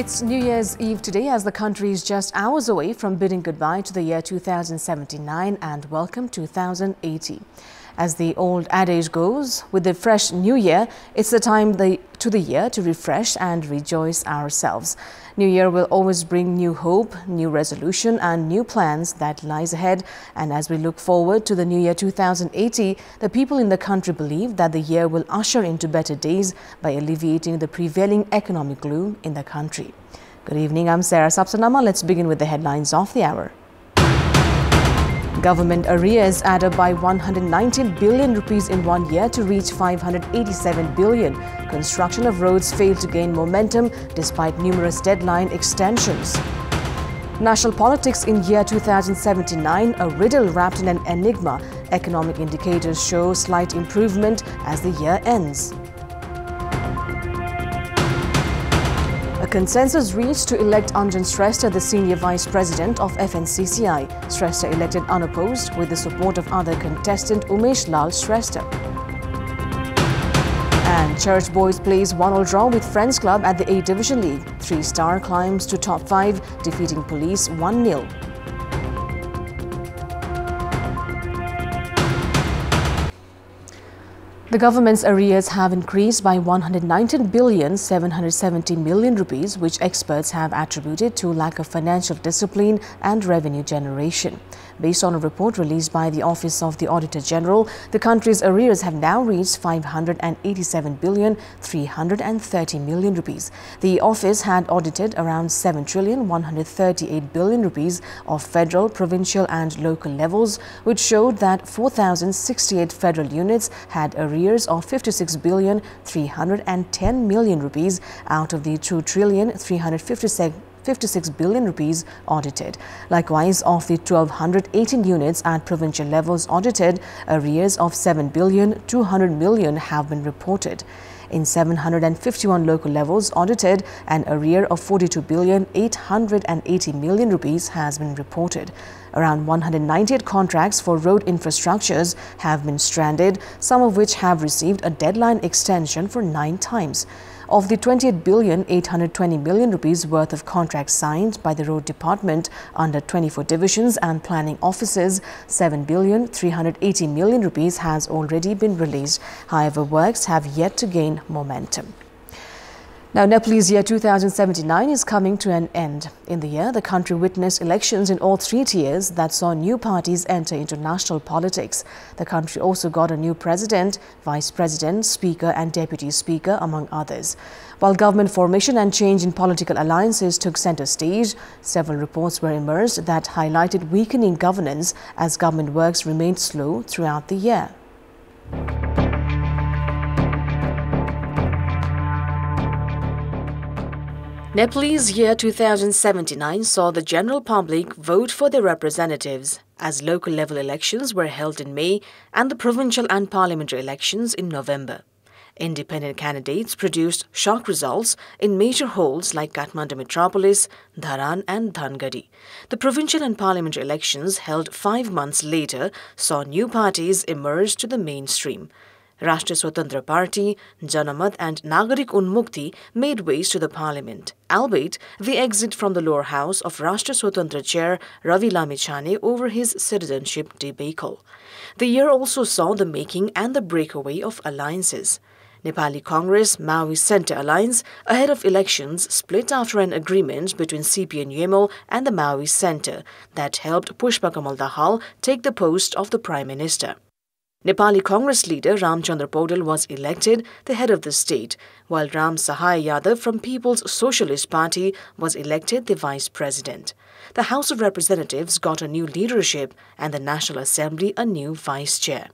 It's New Year's Eve today as the country is just hours away from bidding goodbye to the year 2079 and welcome 2080. As the old adage goes, with the fresh new year, it's the time to the year to refresh and rejoice ourselves. New Year will always bring new hope, new resolution and new plans that lies ahead. And as we look forward to the new year 2080, the people in the country believe that the year will usher into better days by alleviating the prevailing economic gloom in the country. Good evening, I'm Sarah Sapsanama. Let's begin with the headlines of the hour. Government arrears added by 119 billion rupees in 1 year to reach 587 billion. Construction of roads failed to gain momentum despite numerous deadline extensions. National politics in year 2079, a riddle wrapped in an enigma. Economic indicators show slight improvement as the year ends. A consensus reached to elect Anjan Shrestha, the Senior Vice President of FNCCI. Shrestha elected unopposed with the support of other contestant Umesh Lal Shrestha. And Church Boys plays 1-1 draw with Friends Club at the A Division League. 3-star climbs to top 5, defeating Police 1-0. The government's arrears have increased by 119 billion 770 million rupees, which experts have attributed to lack of financial discipline and revenue generation. Based on a report released by the Office of the Auditor General, the country's arrears have now reached 587 billion 330 million rupees. The office had audited around 7 trillion 138 billion rupees of federal, provincial and local levels, which showed that 4,068 federal units had arrears of 56 billion 310 million rupees out of the 2 trillion 356 billion rupees audited. Likewise, of the 1,218 units at provincial levels audited, arrears of 7 billion 200 million have been reported. In 751 local levels audited, an arrear of 42 billion 880 million rupees has been reported. Around 198 contracts for road infrastructures have been stranded, some of which have received a deadline extension for 9 times. Of the 28 billion 820 million rupees worth of contracts signed by the Road Department under 24 divisions and planning offices, 7 billion 380 million rupees has already been released. However, works have yet to gain momentum. Now, Nepalese year 2079 is coming to an end. In the year, the country witnessed elections in all 3 tiers that saw new parties enter into national politics. The country also got a new president, vice president, speaker and deputy speaker, among others. While government formation and change in political alliances took center stage, several reports were emerged that highlighted weakening governance as government works remained slow throughout the year. Nepalese year 2079 saw the general public vote for their representatives as local level elections were held in May and the provincial and parliamentary elections in November. Independent candidates produced shock results in major holds like Kathmandu Metropolis, Dharan and Dhangadi. The provincial and parliamentary elections held 5 months later saw new parties emerge to the mainstream. Rashtriya Swatantra Party, Janamat and Nagarik Unmukti made ways to the parliament, albeit the exit from the lower house of Rashtriya Swatantra chair Ravi Lamichhane over his citizenship debacle. The year also saw the making and the breakaway of alliances. Nepali Congress Maoist Centre Alliance ahead of elections split after an agreement between CPN-UML and the Maoist Centre that helped Pushpa Kamal Dahal take the post of the Prime Minister. Nepali Congress leader Ramchandra Paudel was elected the head of the state, while Ram Sahai Yadav from People's Socialist Party was elected the vice president. The House of Representatives got a new leadership and the National Assembly a new vice chair.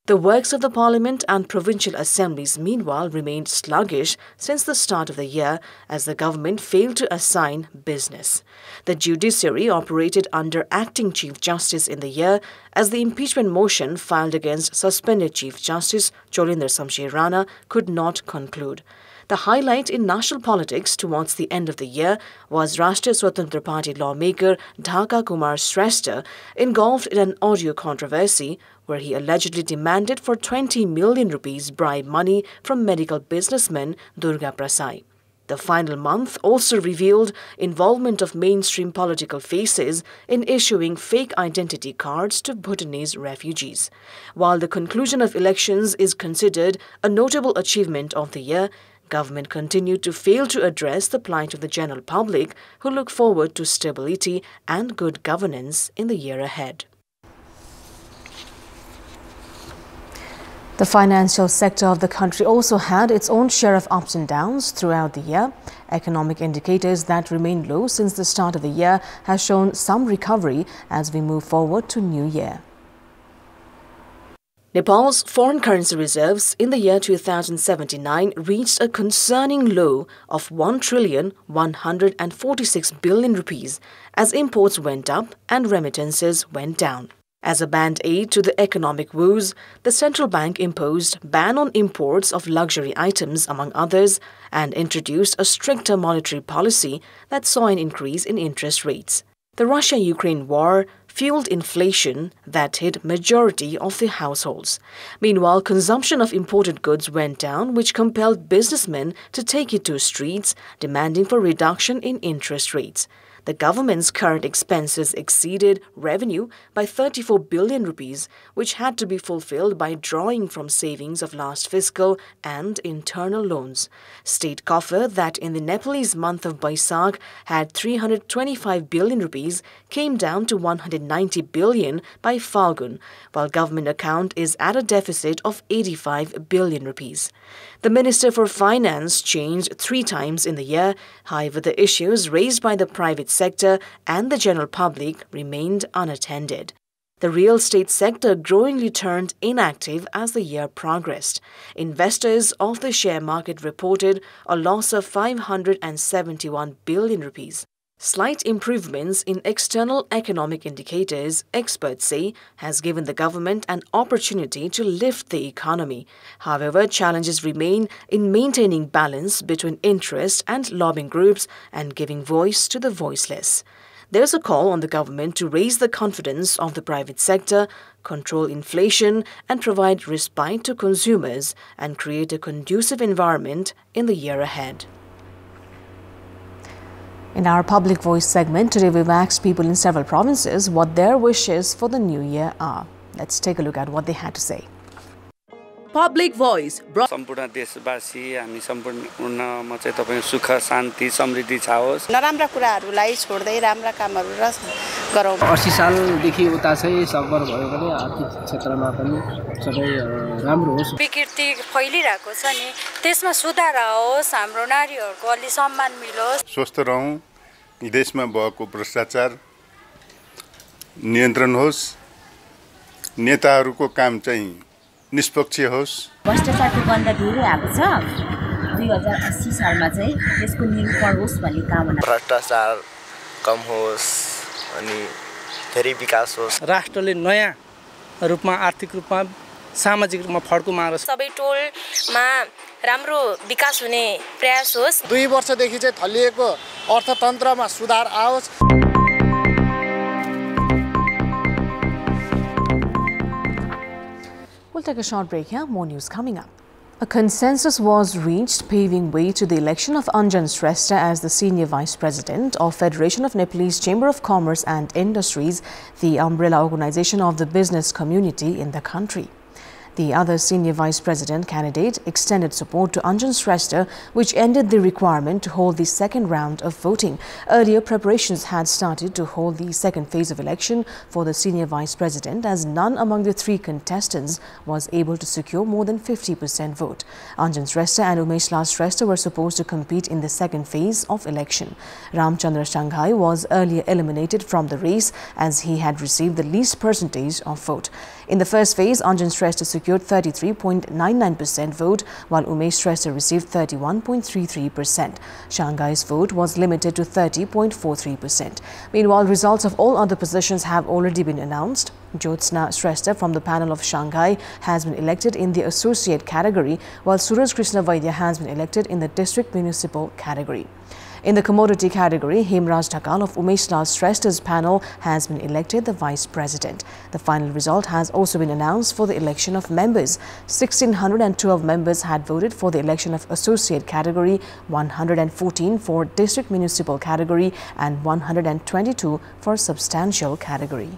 The works of the Parliament and provincial assemblies meanwhile remained sluggish since the start of the year as the government failed to assign business. The judiciary operated under acting Chief Justice in the year as the impeachment motion filed against suspended Chief Justice Cholinder Samsher Rana could not conclude. The highlight in national politics towards the end of the year was Rashtriya Swatantra Party lawmaker Dhaka Kumar Shrestha engulfed in an audio controversy where he allegedly demanded for 20 million rupees bribe money from medical businessman Durga Prasad. The final month also revealed involvement of mainstream political faces in issuing fake identity cards to Bhutanese refugees. While the conclusion of elections is considered a notable achievement of the year, government continued to fail to address the plight of the general public who look forward to stability and good governance in the year ahead. The financial sector of the country also had its own share of ups and downs throughout the year. Economic indicators that remained low since the start of the year has shown some recovery as we move forward to New Year. Nepal's foreign currency reserves in the year 2079 reached a concerning low of 1,146 billion rupees as imports went up and remittances went down. As a band-aid to the economic woes, the central bank imposed ban on imports of luxury items, among others, and introduced a stricter monetary policy that saw an increase in interest rates. The Russia-Ukraine war fueled inflation that hit majority of the households. Meanwhile, consumption of imported goods went down, which compelled businessmen to take it to streets, demanding for reduction in interest rates. The government's current expenses exceeded revenue by 34 billion rupees, which had to be fulfilled by drawing from savings of last fiscal and internal loans. State coffer that in the Nepalese month of Baisakh had 325 billion rupees came down to 190 billion by Falgun, while government account is at a deficit of 85 billion rupees. The Minister for Finance changed 3 times in the year. However, the issues raised by the private sector and the general public remained unattended. The real estate sector growingly turned inactive as the year progressed. Investors of the share market reported a loss of 571 billion rupees. Slight improvements in external economic indicators, experts say, has given the government an opportunity to lift the economy. However, challenges remain in maintaining balance between interest and lobbying groups and giving voice to the voiceless. There's a call on the government to raise the confidence of the private sector, control inflation, and provide respite to consumers and create a conducive environment in the year ahead. In our Public Voice segment, today we've asked people in several provinces what their wishes for the new year are. Let's take a look at what they had to say. Public Voice brought सम्पूर्ण देशवासी हामी सम्पूर्णमा चाहिँ तपाईको सुख शान्ति समृद्धि छाओस् नराम्रा कुराहरूलाई छोड्दै राम्रा कामहरू गरौँ 80 सालदेखि उता चाहिँ सकभर भयो भने आर्थिक क्षेत्रमा पनि सबै राम्रो होस् विकृति फैलिरहेको छ नि त्यसमा सुधार आओस् हाम्रो नारीहरूको अलि सम्मान मिलोस् स्वस्थ रहौं देशमा भएको भ्रष्टाचार नियन्त्रण होस् नेताहरूको काम चाहिँ निष्पक्ष होस् भ्रष्टाचारको गन्ध धेरै आएको छ 2080 सालमा चाहिँ यसको निरूपण होस् भन्ने कामना भ्रष्टाचार कम होस् अनि धेरै विकास होस् राष्ट्रले नयाँ रूपमा आर्थिक रूपमा सामाजिक रूपमा फड्को मारोस् सबै टोलमा राम्रो विकास हुने प्रयास होस् 2 वर्षदेखि चाहिँ थलिएको अर्थतन्त्रमा सुधार आओस् We'll take a short break here. More news coming up. A consensus was reached paving way to the election of Anjan Shrestha as the Senior Vice President of Federation of Nepalese Chamber of Commerce and Industries, the umbrella organization of the business community in the country. The other Senior Vice President candidate extended support to Anjan Shrestha, which ended the requirement to hold the second round of voting. Earlier, preparations had started to hold the second phase of election for the Senior Vice President, as none among the 3 contestants was able to secure more than 50% vote. Anjan Shrestha and Umesh Shrestha were supposed to compete in the second phase of election. Ramchandra Shanghai was earlier eliminated from the race as he had received the least percentage of vote. In the first phase, Anjan Shrestha secured 33.99% vote, while Umesh Shrestha received 31.33%. Shanghai's vote was limited to 30.43%. Meanwhile, results of all other positions have already been announced. Jyotsna Shrestha from the panel of Shanghai has been elected in the associate category, while Suraj Krishna Vaidya has been elected in the district municipal category. In the commodity category, Hemraj Dhakal of Umesh Lal Shrestha's panel has been elected the Vice President. The final result has also been announced for the election of members. 1,612 members had voted for the election of Associate category, 114 for District Municipal category and 122 for Substantial category.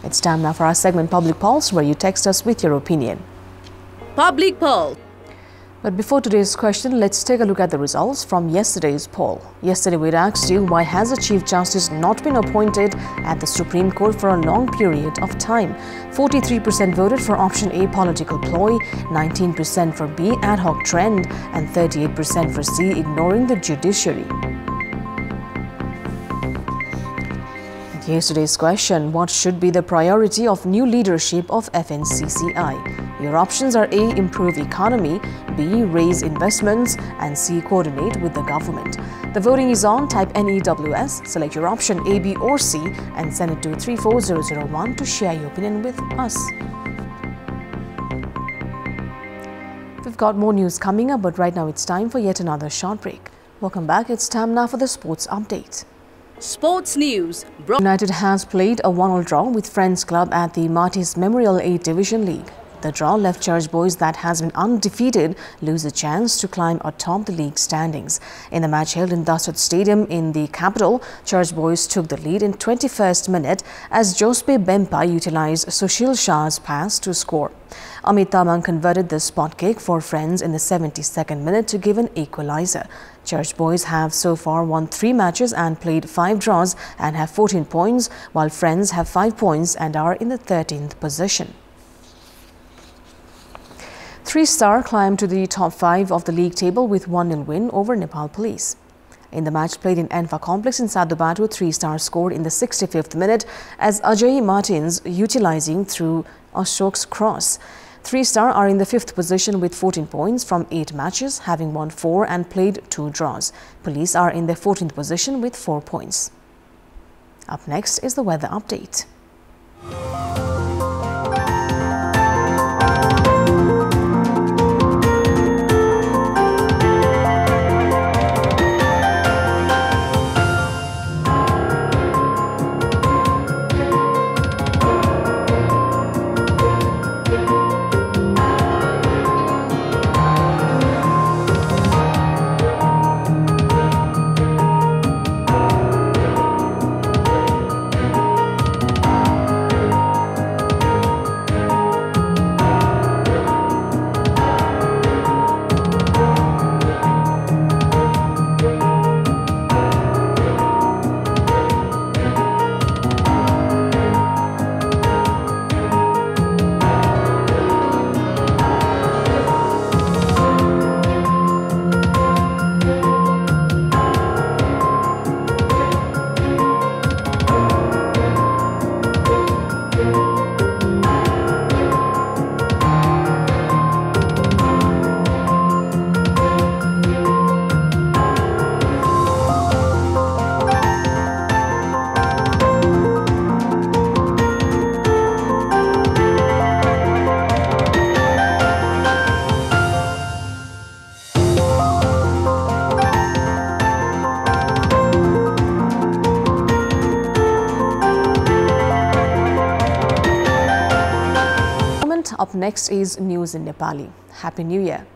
It's time now for our segment Public Pulse, where you text us with your opinion. Public Pulse. But before today's question, let's take a look at the results from yesterday's poll. Yesterday, we asked you, why has the Chief Justice not been appointed at the Supreme Court for a long period of time? 43% voted for option A, political ploy, 19% for B, ad hoc trend, and 38% for C, ignoring the judiciary. Yesterday's question, what should be the priority of new leadership of FNCCI? Your options are A, improve economy, B, raise investments, and C, coordinate with the government. The voting is on. Type NEWS, select your option A, B or C and send it to 34001 to share your opinion with us. We've got more news coming up, but right now it's time for yet another short break. Welcome back. It's time now for the sports update. Sports News. United has played a 1-1 draw with Friends Club at the Marty's Memorial 8 Division League. The draw left Church Boys, that has been undefeated, lose a chance to climb atop the league standings. In the match held in Dasat Stadium in the capital, Church Boys took the lead in 21st minute as Jospe Bempa utilized Sushil Shah's pass to score. Amit Tamang converted the spot kick for Friends in the 72nd minute to give an equalizer. Church Boys have so far won 3 matches and played 5 draws and have 14 points, while Friends have 5 points and are in the 13th position. 3-Star climbed to the top 5 of the league table with 1-0 win over Nepal Police. In the match played in Enfa Complex in Sadubatu, 3-Star scored in the 65th minute as Ajay Martins utilizing through Ashok's cross. 3-Star are in the 5th position with 14 points from 8 matches, having won 4 and played 2 draws. Police are in the 14th position with 4 points. Up next is the weather update. Up next is news in Nepali. Happy New Year.